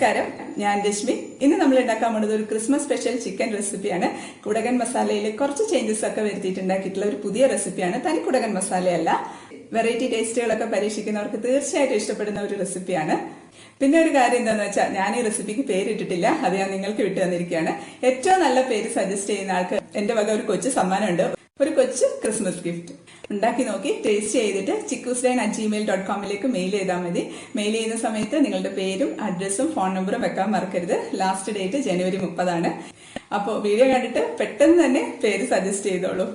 നമസ്കാരം, ഞാൻ രശ്മി. ഇന്ന് നമ്മൾ ഉണ്ടാക്കാൻ പോകുന്നത് ഒരു ക്രിസ്മസ് സ്പെഷ്യൽ ചിക്കൻ റെസിപ്പിയാണ്. കുടകൻ മസാലയിൽ കുറച്ച് ചേഞ്ചസ് ഒക്കെ വരുത്തിയിട്ടുണ്ടാക്കിയിട്ടുള്ള ഒരു പുതിയ റെസിപ്പിയാണ്. തനി കുടകൻ മസാലയല്ല. വെറൈറ്റി ടേസ്റ്റുകളൊക്കെ പരീക്ഷിക്കുന്നവർക്ക് തീർച്ചയായിട്ടും ഇഷ്ടപ്പെടുന്ന ഒരു റെസിപ്പിയാണ്. പിന്നെ ഒരു കാര്യം എന്താണെന്ന് വെച്ചാൽ, ഞാൻ ഈ റെസിപ്പിക്ക് പേരിട്ടിട്ടില്ല, അത് ഞാൻ നിങ്ങൾക്ക് വിട്ടു തന്നിരിക്കുകയാണ്. ഏറ്റവും നല്ല പേര് സജസ്റ്റ് ചെയ്യുന്ന ആൾക്ക് എന്റെ വക ഒരു കൊച്ചു സമ്മാനമുണ്ട്, ഒരു കൊച്ചു ക്രിസ്മസ് ഗിഫ്റ്റ്. ഉണ്ടാക്കി നോക്കി ടേസ്റ്റ് ചെയ്തിട്ട് chikkusdine@gmail.com മെയിൽ ചെയ്താൽ മതി. മെയിൽ ചെയ്യുന്ന സമയത്ത് നിങ്ങളുടെ പേരും അഡ്രസ്സും ഫോൺ നമ്പറും വെക്കാൻ മറക്കരുത്. ലാസ്റ്റ് ഡേറ്റ് ജനുവരി 30. അപ്പോൾ വീഡിയോ കണ്ടിട്ട് പെട്ടെന്ന് തന്നെ പേര് സജസ്റ്റ് ചെയ്തോളൂ.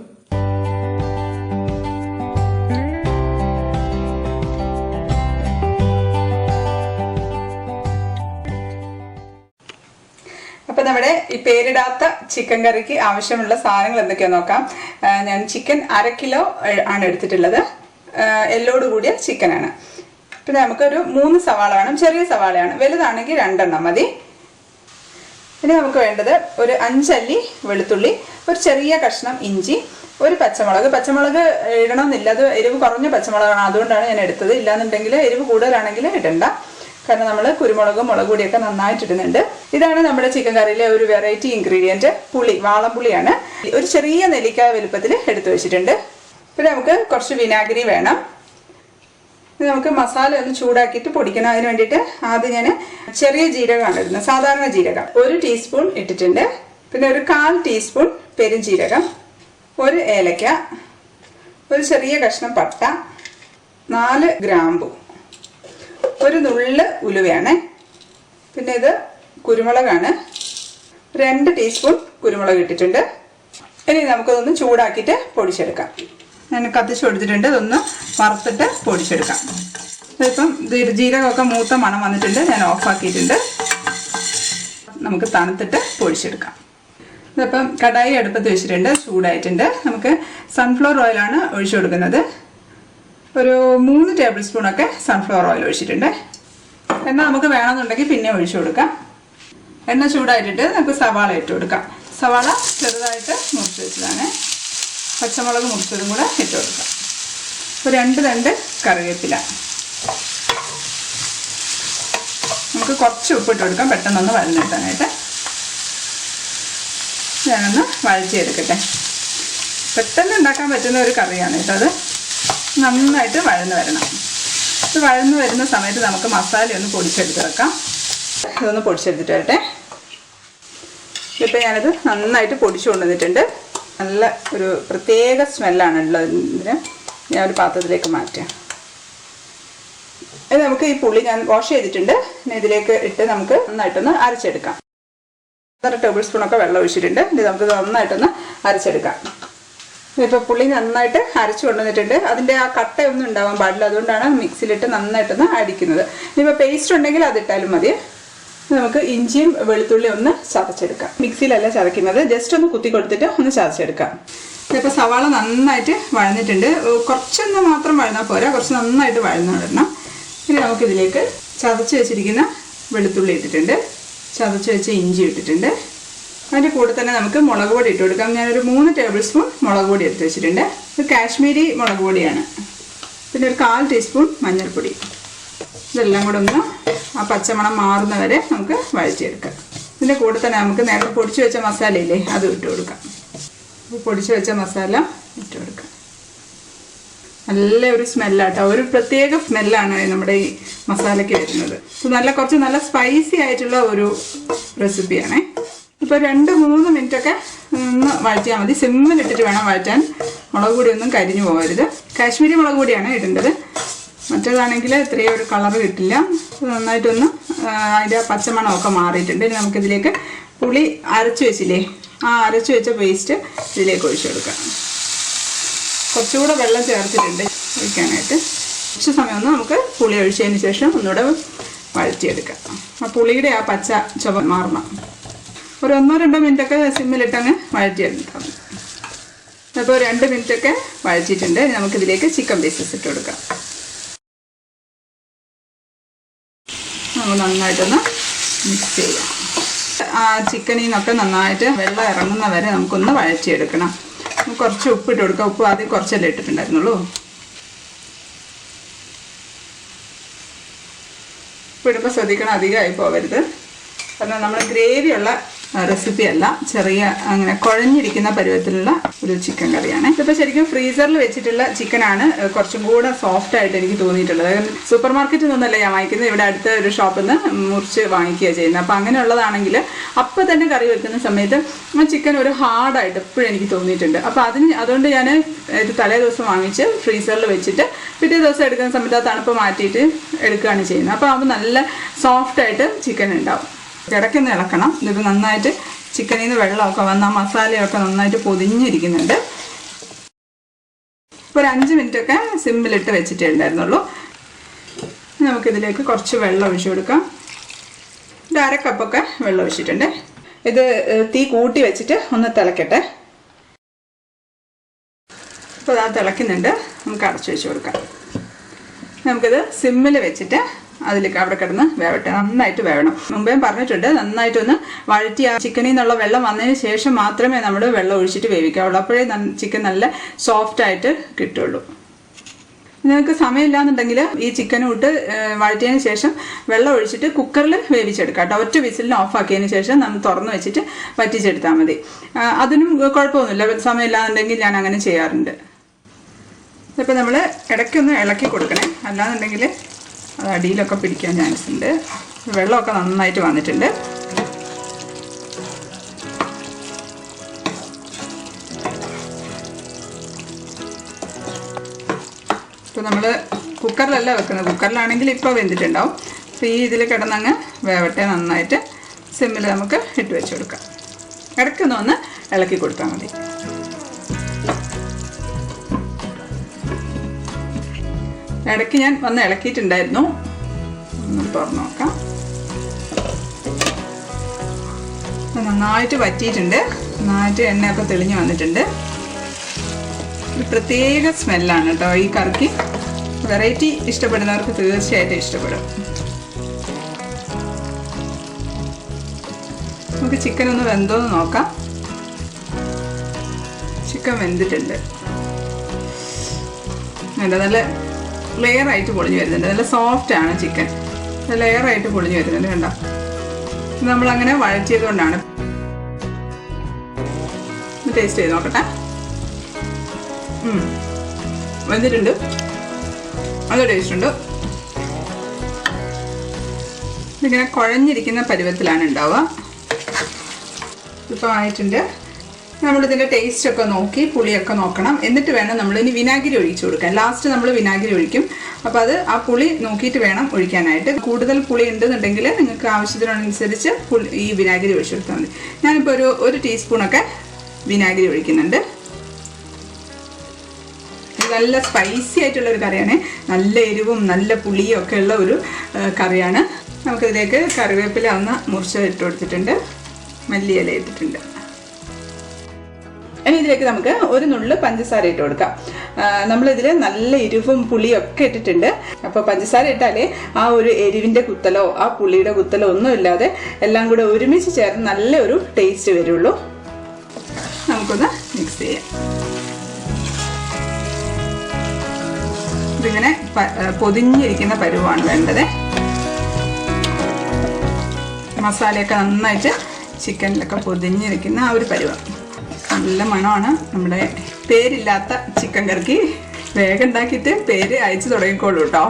അപ്പൊ നമ്മുടെ ഈ പേരിടാത്ത ചിക്കൻ കറിക്ക് ആവശ്യമുള്ള സാധനങ്ങൾ എന്തൊക്കെയാന്ന് നോക്കാം. ഞാൻ ചിക്കൻ 1/2 കിലോ ആണ് എടുത്തിട്ടുള്ളത്. എല്ലോട് കൂടിയ ചിക്കനാണ്. പിന്നെ നമുക്കൊരു 3 സവാള വേണം. ചെറിയ സവാളയാണ്, വലുതാണെങ്കിൽ 2 എണ്ണം മതി. പിന്നെ നമുക്ക് വേണ്ടത് ഒരു 5 അല്ലി വെളുത്തുള്ളി, ഒരു ചെറിയ കഷ്ണം ഇഞ്ചി, ഒരു പച്ചമുളക്. പച്ചമുളക് ഇടണമെന്നില്ല, അത് എരിവ് കുറഞ്ഞ പച്ചമുളകാണ്, അതുകൊണ്ടാണ് ഞാൻ എടുത്തത്. ഇല്ലാന്നുണ്ടെങ്കിൽ എരിവ് കൂടുതലാണെങ്കിൽ ഇടണ്ട, കാരണം നമ്മൾ കുരുമുളകും മുളക് പൊടിയൊക്കെ നന്നായിട്ട് ഇടുന്നുണ്ട്. ഇതാണ് നമ്മുടെ ചിക്കൻ കറിയിലെ ഒരു വെറൈറ്റി ഇൻഗ്രീഡിയൻറ്റ്, പുളി, വാളംപുളിയാണ്. ഒരു ചെറിയ നെല്ലിക്ക വലുപ്പത്തിൽ എടുത്തു വെച്ചിട്ടുണ്ട്. പിന്നെ നമുക്ക് കുറച്ച് വിനാഗിരി വേണം. നമുക്ക് മസാല ഒന്ന് ചൂടാക്കിയിട്ട് പൊടിക്കണം. അതിന് വേണ്ടിയിട്ട് ആദ്യം ഞാൻ ചെറിയ ജീരകമാണ് ഇടുന്നത്, സാധാരണ ജീരകം 1 ടീസ്പൂൺ ഇട്ടിട്ടുണ്ട്. പിന്നെ ഒരു 1/4 ടീസ്പൂൺ പെരുംജീരകം, ഒരു ഏലക്ക, ഒരു ചെറിയ കഷ്ണം പട്ട, 4 ഗ്രാമ്പു, ഒരു നുള്ള് ഉലുവയാണ്. പിന്നെ ഇത് കുരുമുളകാണ്, 2 ടീസ്പൂൺ കുരുമുളക് ഇട്ടിട്ടുണ്ട്. ഇനി നമുക്കതൊന്ന് ചൂടാക്കിയിട്ട് പൊടിച്ചെടുക്കാം. ഞാൻ കത്തിച്ച് കൊടുത്തിട്ടുണ്ട്, ഇതൊന്ന് വറുത്തിട്ട് പൊടിച്ചെടുക്കാം. ഇതിപ്പം ജീരകമൊക്കെ മൂത്ത മണം വന്നിട്ടുണ്ട്, ഞാൻ ഓഫാക്കിയിട്ടുണ്ട്. നമുക്ക് തണുത്തിട്ട് പൊടിച്ചെടുക്കാം. ഇതിപ്പം കടായി അടുപ്പത്ത് വെച്ചിട്ടുണ്ട്, ചൂടായിട്ടുണ്ട്. നമുക്ക് സൺഫ്ലവർ ഓയിലാണ് ഒഴിച്ചു കൊടുക്കുന്നത്. ഒരു 3 ടേബിൾ സ്പൂണൊക്കെ സൺഫ്ലവർ ഓയിൽ ഒഴിച്ചിട്ടുണ്ട്. എണ്ണ നമുക്ക് വേണമെന്നുണ്ടെങ്കിൽ പിന്നെ ഒഴിച്ചു കൊടുക്കാം. എണ്ണ ചൂടായിട്ടിട്ട് നമുക്ക് സവാള ഇട്ട് കൊടുക്കാം. സവാള ചെറുതായിട്ട് മുറിച്ച് വെച്ചതാണ്. പച്ചമുളക് മുറിച്ചതും കൂടെ ഇട്ട് കൊടുക്കാം. ഒരു 2 തണ്ട് കറിവേപ്പില. നമുക്ക് കുറച്ച് ഉപ്പിട്ട് കൊടുക്കാം, പെട്ടെന്നൊന്ന് വഴഞ്ഞിട്ടാനായിട്ട്. ഞാനൊന്ന് വഴച്ചെടുക്കട്ടെ. പെട്ടെന്ന് ഉണ്ടാക്കാൻ പറ്റുന്ന ഒരു കറിയാണ് കേട്ടോ അത്. നന്നായിട്ട് വഴന്ന് വരണം. ഇത് വഴന്ന് വരുന്ന സമയത്ത് നമുക്ക് മസാല ഒന്ന് പൊടിച്ചെടുത്ത് വെക്കാം. ഇതൊന്ന് പൊടിച്ചെടുത്തിട്ട് വരട്ടെ. ഇപ്പം ഞാനത് നന്നായിട്ട് പൊടിച്ചു കൊണ്ടുവന്നിട്ടുണ്ട്. നല്ല ഒരു പ്രത്യേക സ്മെല്ലാണ് ഉള്ളതിന്. ഞാൻ ഒരു പാത്രത്തിലേക്ക് മാറ്റാം. ഇത് നമുക്ക് ഈ പുളി ഞാൻ വാഷ് ചെയ്തിട്ടുണ്ട്. പിന്നെ ഇതിലേക്ക് ഇട്ട് നമുക്ക് നന്നായിട്ടൊന്ന് അരച്ചെടുക്കാം. 1/2 ടേബിൾ സ്പൂണൊക്കെ വെള്ളം ഒഴിച്ചിട്ടുണ്ട്. ഇത് നമുക്ക് നന്നായിട്ടൊന്ന് അരച്ചെടുക്കാം. ഇപ്പോൾ പുളി നന്നായിട്ട് അരച്ചു കൊണ്ടുവന്നിട്ടുണ്ട്. അതിൻ്റെ ആ കട്ടയൊന്നും ഉണ്ടാവാൻ പാടില്ല, അതുകൊണ്ടാണ് മിക്സിയിലിട്ട് നന്നായിട്ടൊന്ന് അടിക്കുന്നത്. ഇനിയിപ്പോൾ പേസ്റ്റ് ഉണ്ടെങ്കിൽ അതിട്ടാലും മതി. നമുക്ക് ഇഞ്ചിയും വെളുത്തുള്ളി ഒന്ന് ചതച്ചെടുക്കാം. മിക്സിയിലല്ല ചതയ്ക്കുന്നത്, ജസ്റ്റ് ഒന്ന് കുത്തി കൊടുത്തിട്ട് ഒന്ന് ചതച്ചെടുക്കാം. ഇപ്പോൾ സവാള നന്നായിട്ട് വഴന്നിട്ടുണ്ട്. കുറച്ചൊന്ന് മാത്രം വഴന്നാൽ പോരാ, കുറച്ച് നന്നായിട്ട് വഴന്നിടണം. ഇനി നമുക്കിതിലേക്ക് ചതച്ച് വെച്ചിരിക്കുന്ന വെളുത്തുള്ളി ഇട്ടിട്ടുണ്ട്, ചതച്ച് വെച്ച ഇഞ്ചി ഇട്ടിട്ടുണ്ട്. അതിൻ്റെ കൂടെ തന്നെ നമുക്ക് മുളക് പൊടി ഇട്ട് കൊടുക്കാം. ഞാനൊരു 3 ടേബിൾ സ്പൂൺ മുളക് പൊടി എടുത്ത് വെച്ചിട്ടുണ്ട്. ഇത് കാശ്മീരി മുളക് പൊടിയാണ്. പിന്നെ ഒരു 1/4 ടീസ്പൂൺ മഞ്ഞൾപ്പൊടി. ഇതെല്ലാം കൂടെ ഒന്ന് ആ പച്ചമണം മാറുന്നവരെ നമുക്ക് വഴറ്റിയെടുക്കാം. ഇതിൻ്റെ കൂടെ തന്നെ നമുക്ക് നേരത്തെ പൊടിച്ച് വെച്ച മസാലയില്ലേ, അത് ഇട്ട് കൊടുക്കാം. പൊടിച്ച് വെച്ച മസാല ഇട്ട് കൊടുക്കാം. നല്ല ഒരു സ്മെല്ലാട്ടോ, ഒരു പ്രത്യേക സ്മെല്ലാണ് നമ്മുടെ ഈ മസാലയ്ക്ക് വരുന്നത്. ഇത് കുറച്ച് നല്ല സ്പൈസി ആയിട്ടുള്ള ഒരു റെസിപ്പിയാണേ. ഇപ്പോൾ 2-3 മിനിറ്റൊക്കെ ഒന്ന് വഴറ്റിയാൽ മതി. സിമ്മിലിട്ടിട്ട് വേണം വഴറ്റാൻ. മുളക് പൊടി ഒന്നും കരിഞ്ഞു പോകരുത്. കാശ്മീരി മുളക് പൊടിയാണ് ഇടേണ്ടത്, മറ്റേതാണെങ്കിൽ ഇത്രയും ഒരു കളറ് കിട്ടില്ല. നന്നായിട്ടൊന്ന് അതിൻ്റെ പച്ചമണമൊക്കെ മാറിയിട്ടുണ്ട്. ഇനി നമുക്കിതിലേക്ക് പുളി അരച്ച് വെച്ചില്ലേ, ആ അരച്ച് വെച്ച പേസ്റ്റ് ഇതിലേക്ക് ഒഴിച്ചു കൊടുക്കാം. കുറച്ചുകൂടെ വെള്ളം ചേർത്തിട്ടുണ്ട് ഒഴിക്കാനായിട്ട്. കുറച്ച് സമയം ഒന്ന് നമുക്ക് പുളി ഒഴിച്ചതിന് ശേഷം ഒന്നുകൂടെ വഴറ്റിയെടുക്കാം. ആ പുളിയുടെ ആ പച്ച ചുവ മാറണം. ഒരു 1-2 മിനിറ്റൊക്കെ സിമ്മിലിട്ടങ്ങ് വഴറ്റിയെടുക്കാം. അപ്പോൾ 2 മിനിറ്റൊക്കെ വഴറ്റിയിട്ടുണ്ട്. നമുക്കിതിലേക്ക് ചിക്കൻ പീസസ് ഇട്ട് കൊടുക്കാം. നമുക്ക് നന്നായിട്ടൊന്ന് മിക്സ് ചെയ്യാം. ആ ചിക്കനിൽ നിന്നൊക്കെ നന്നായിട്ട് വെള്ളം ഇറങ്ങുന്ന വരെ നമുക്കൊന്ന് വഴറ്റിയെടുക്കണം. കുറച്ച് ഉപ്പിട്ട് കൊടുക്കാം. ഉപ്പ് ആദ്യം കുറച്ചല്ലേ ഇട്ടിട്ടുണ്ടായിരുന്നുള്ളൂ. ഇടുമ്പോൾ ശ്രദ്ധിക്കണം, അധികമായി പോകരുത്. കാരണം നമ്മൾ ഗ്രേവിയുള്ള റെസിപ്പി അല്ല, ചെറിയ അങ്ങനെ കുഴഞ്ഞിരിക്കുന്ന പരുവത്തിലുള്ള ഒരു ചിക്കൻ കറിയാണ്. ഇതിപ്പോൾ ശരിക്കും ഫ്രീസറിൽ വെച്ചിട്ടുള്ള ചിക്കനാണ് കുറച്ചും കൂടെ സോഫ്റ്റ് ആയിട്ട് എനിക്ക് തോന്നിയിട്ടുള്ളത്. സൂപ്പർ മാർക്കറ്റിൽ നിന്നല്ല ഞാൻ വാങ്ങിക്കുന്നത്, ഇവിടെ അടുത്ത ഒരു ഷോപ്പിൽ നിന്ന് മുറിച്ച് വാങ്ങിക്കുകയാണ് ചെയ്യുന്നത്. അപ്പോൾ അങ്ങനെയുള്ളതാണെങ്കിൽ അപ്പം തന്നെ കറി വെക്കുന്ന സമയത്ത് ആ ചിക്കൻ ഒരു ഹാർഡായിട്ട് എപ്പോഴും എനിക്ക് തോന്നിയിട്ടുണ്ട്. അപ്പോൾ അതുകൊണ്ട് ഞാൻ ഇത് തലേ ദിവസം വാങ്ങിച്ച് ഫ്രീസറിൽ വെച്ചിട്ട് പിറ്റേ ദിവസം എടുക്കുന്ന സമയത്ത് ആ തണുപ്പ് മാറ്റിയിട്ട് എടുക്കുകയാണ് ചെയ്യുന്നത്. അപ്പോൾ അത് നല്ല സോഫ്റ്റായിട്ട് ചിക്കൻ ഉണ്ടാവും. ഇടയ്ക്കൊന്ന് ഇളക്കണം. ഇതിപ്പോൾ നന്നായിട്ട് ചിക്കനിൽ നിന്ന് വെള്ളമൊക്കെ വന്ന് ആ മസാലയൊക്കെ നന്നായിട്ട് പൊതിഞ്ഞിരിക്കുന്നുണ്ട്. ഇപ്പോൾ ഒരു 5 മിനിറ്റൊക്കെ സിമ്മിലിട്ട് വെച്ചിട്ടേ ഉണ്ടായിരുന്നുള്ളൂ. നമുക്കിതിലേക്ക് കുറച്ച് വെള്ളം ഒഴിച്ചു കൊടുക്കാം. ഒരു 1/2 കപ്പൊക്കെ വെള്ളം ഒഴിച്ചിട്ടുണ്ട്. ഇത് തീ കൂട്ടി വെച്ചിട്ട് ഒന്ന് തിളക്കട്ടെ. ഇപ്പോൾ അത് തിളയ്ക്കുന്നുണ്ട്. നമുക്ക് അടച്ചു വെച്ച് കൊടുക്കാം. നമുക്കിത് സിമ്മിൽ വെച്ചിട്ട് അതിലേക്ക് അവിടെ കിടന്ന് വേവട്ടെ. നന്നായിട്ട് വേവണം. മുമ്പേ പറഞ്ഞിട്ടുണ്ട്, നന്നായിട്ടൊന്ന് വഴറ്റി ആ ചിക്കനിൽ നിന്നുള്ള വെള്ളം വന്നതിന് ശേഷം മാത്രമേ നമ്മൾ വെള്ളം ഒഴിച്ചിട്ട് വേവിക്കാവുള്ളൂ. അപ്പോഴേ ചിക്കൻ നല്ല സോഫ്റ്റായിട്ട് കിട്ടുള്ളൂ. നിങ്ങൾക്ക് സമയമില്ലാന്നുണ്ടെങ്കിൽ ഈ ചിക്കനും ഇട്ട് വഴറ്റിയതിന് ശേഷം വെള്ളം ഒഴിച്ചിട്ട് കുക്കറിൽ വേവിച്ചെടുക്കാം കേട്ടോ. ഒറ്റ വിസിലിന് ഓഫാക്കിയതിന് ശേഷം നമ്മൾ തുറന്ന് വെച്ചിട്ട് വറ്റിച്ചെടുത്താൽ മതി. അതിനും കുഴപ്പമൊന്നുമില്ല. സമയമില്ലാന്നുണ്ടെങ്കിൽ ഞാൻ അങ്ങനെ ചെയ്യാറുണ്ട്. ഇപ്പോൾ നമ്മൾ ഇടയ്ക്കൊന്ന് ഇളക്കി കൊടുക്കണേ, അല്ലാന്നുണ്ടെങ്കിൽ അത് അടിയിലൊക്കെ പിടിക്കാൻ ചാൻസ് ഉണ്ട്. വെള്ളമൊക്കെ നന്നായിട്ട് വന്നിട്ടുണ്ട്. ഇപ്പോൾ നമ്മൾ കുക്കറിലല്ല വെക്കുന്നത്. കുക്കറിലാണെങ്കിൽ ഇപ്പോൾ വെന്തിട്ടുണ്ടാവും. അപ്പോൾ ഈ ഇതിൽ കിടന്നങ്ങ് വേവട്ടെ. നന്നായിട്ട് സിമ്മിൽ നമുക്ക് ഇട്ട് വെച്ച് കൊടുക്കാം. ഇടയ്ക്കൊന്ന് ഇളക്കി കൊടുത്താൽ മതി. ഇടയ്ക്ക് ഞാൻ വന്ന് ഇളക്കിയിട്ടുണ്ടായിരുന്നു. ഒന്ന് തുറന്ന് നോക്കാം. നന്നായിട്ട് വറ്റിയിട്ടുണ്ട്. നന്നായിട്ട് എണ്ണയൊക്കെ തെളിഞ്ഞ് വന്നിട്ടുണ്ട്. ഒരു പ്രത്യേക സ്മെല്ലാണ് കേട്ടോ ഈ കറിക്ക്. വെറൈറ്റി ഇഷ്ടപ്പെടുന്നവർക്ക് തീർച്ചയായിട്ടും ഇഷ്ടപ്പെടും. നമുക്ക് ചിക്കൻ ഒന്ന് വെന്തോന്ന് നോക്കാം. ചിക്കൻ വെന്തിട്ടുണ്ട്. നല്ല ലെയറായിട്ട് പൊളിഞ്ഞ് വരുന്നുണ്ട്. നല്ല സോഫ്റ്റാണ് ചിക്കൻ. ലെയറായിട്ട് പൊളിഞ്ഞ് വരുന്നുണ്ട്. കണ്ടോ, നമ്മളങ്ങനെ വഴറ്റിയത് കൊണ്ടാണ്. ടേസ്റ്റ് ചെയ്ത് നോക്കട്ടെ. വെന്തിട്ടുണ്ട്. നല്ല ടേസ്റ്റ് ഉണ്ട്. ഇതിങ്ങനെ കുഴഞ്ഞിരിക്കുന്ന പരുവത്തിലാണ് ഉണ്ടാവുക. ഇപ്പോൾ ആയിട്ടുണ്ട്. നമ്മളിതിൻ്റെ ടേസ്റ്റൊക്കെ നോക്കി പുളിയൊക്കെ നോക്കണം. എന്നിട്ട് വേണം നമ്മളിനി വിനാഗിരി ഒഴിച്ചു കൊടുക്കാൻ. ലാസ്റ്റ് നമ്മൾ വിനാഗിരി ഒഴിക്കും. അപ്പോൾ അത് ആ പുളി നോക്കിയിട്ട് വേണം ഒഴിക്കാനായിട്ട്. കൂടുതൽ പുളി ഉണ്ടെന്നുണ്ടെങ്കിൽ നിങ്ങൾക്ക് ആവശ്യത്തിനനുസരിച്ച് ഈ വിനാഗിരി ഒഴിച്ചു കൊടുത്താൽ മതി. ഞാനിപ്പോൾ ഒരു ടീസ്പൂണൊക്കെ വിനാഗിരി ഒഴിക്കുന്നുണ്ട്. നല്ല സ്പൈസി ആയിട്ടുള്ളൊരു കറിയാണ്. നല്ല എരിവും നല്ല പുളിയും ഒക്കെ ഉള്ള ഒരു കറിയാണ്. നമുക്കിതിലേക്ക് കറിവേപ്പില ഒന്ന് മുറിച്ച് ഇട്ട് കൊടുത്തിട്ടുണ്ട്. മല്ലിയില ഇട്ടിട്ടുണ്ട്. ഇനി ഇതിലേക്ക് നമുക്ക് ഒരു നുള്ളു പഞ്ചസാര ഇട്ട് കൊടുക്കാം. നമ്മളിതിൽ നല്ല എരിവും പുളിയും ഒക്കെ ഇട്ടിട്ടുണ്ട്. അപ്പോൾ പഞ്ചസാര ഇട്ടാലേ ആ ഒരു എരിവിൻ്റെ കുത്തലോ ആ പുളിയുടെ കുത്തലോ ഒന്നുമില്ലാതെ എല്ലാം കൂടെ ഒരുമിച്ച് ചേർന്ന് നല്ലൊരു ടേസ്റ്റ് വരുള്ളൂ. നമുക്കൊന്ന് മിക്സ് ചെയ്യാം. ഇതിങ്ങനെ പൊതിഞ്ഞിരിക്കുന്ന പരുവാണ് വേണ്ടത്. മസാലയൊക്കെ നന്നായിട്ട് ചിക്കനിലൊക്കെ പൊതിഞ്ഞിരിക്കുന്ന ആ ഒരു പരുവം. നല്ല മണമാണ്. നമ്മുടെ പേരില്ലാത്ത ചിക്കൻ കറിക്ക് വേഗം ഉണ്ടാക്കിയിട്ട് പേര് അയച്ചു തുടങ്ങിക്കോളൂ കേട്ടോ.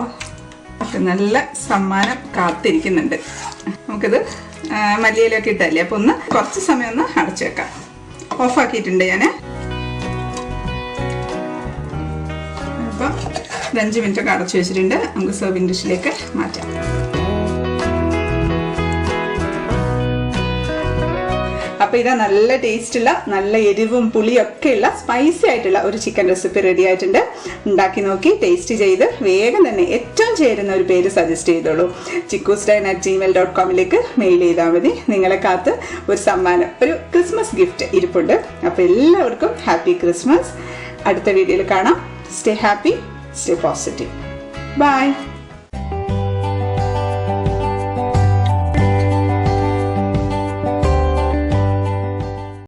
നല്ല സമ്മാനം കാത്തിരിക്കുന്നുണ്ട്. നമുക്കിത് മല്ലിയിലൊക്കെ ഇട്ടല്ലേ. അപ്പോൾ ഒന്ന് കുറച്ച് സമയം ഒന്ന് അടച്ചു വെക്കാം. ഓഫാക്കിയിട്ടുണ്ട് ഞാൻ. അപ്പോൾ 5 മിനിറ്റൊക്കെ അടച്ചു വെച്ചിട്ടുണ്ട്. നമുക്ക് സെർവിങ് ഡിഷിലേക്ക് മാറ്റാം. അപ്പോൾ ഇതാ നല്ല ടേസ്റ്റുള്ള നല്ല എരിവും പുളിയൊക്കെയുള്ള സ്പൈസി ആയിട്ടുള്ള ഒരു ചിക്കൻ റെസിപ്പി റെഡി ആയിട്ടുണ്ട്. ഉണ്ടാക്കി നോക്കി ടേസ്റ്റ് ചെയ്ത് വേഗം തന്നെ ഏറ്റവും ചേരുന്ന ഒരു പേര് സജസ്റ്റ് ചെയ്തോളൂ. chikkus@gmail.com മെയിൽ ചെയ്താൽ മതി. നിങ്ങളെ കാത്ത് ഒരു സമ്മാനം, ഒരു ക്രിസ്മസ് ഗിഫ്റ്റ് ഇരിപ്പുണ്ട്. അപ്പോൾ എല്ലാവർക്കും ഹാപ്പി ക്രിസ്മസ്. അടുത്ത വീഡിയോയിൽ കാണാം. Stay happy, stay positive. By.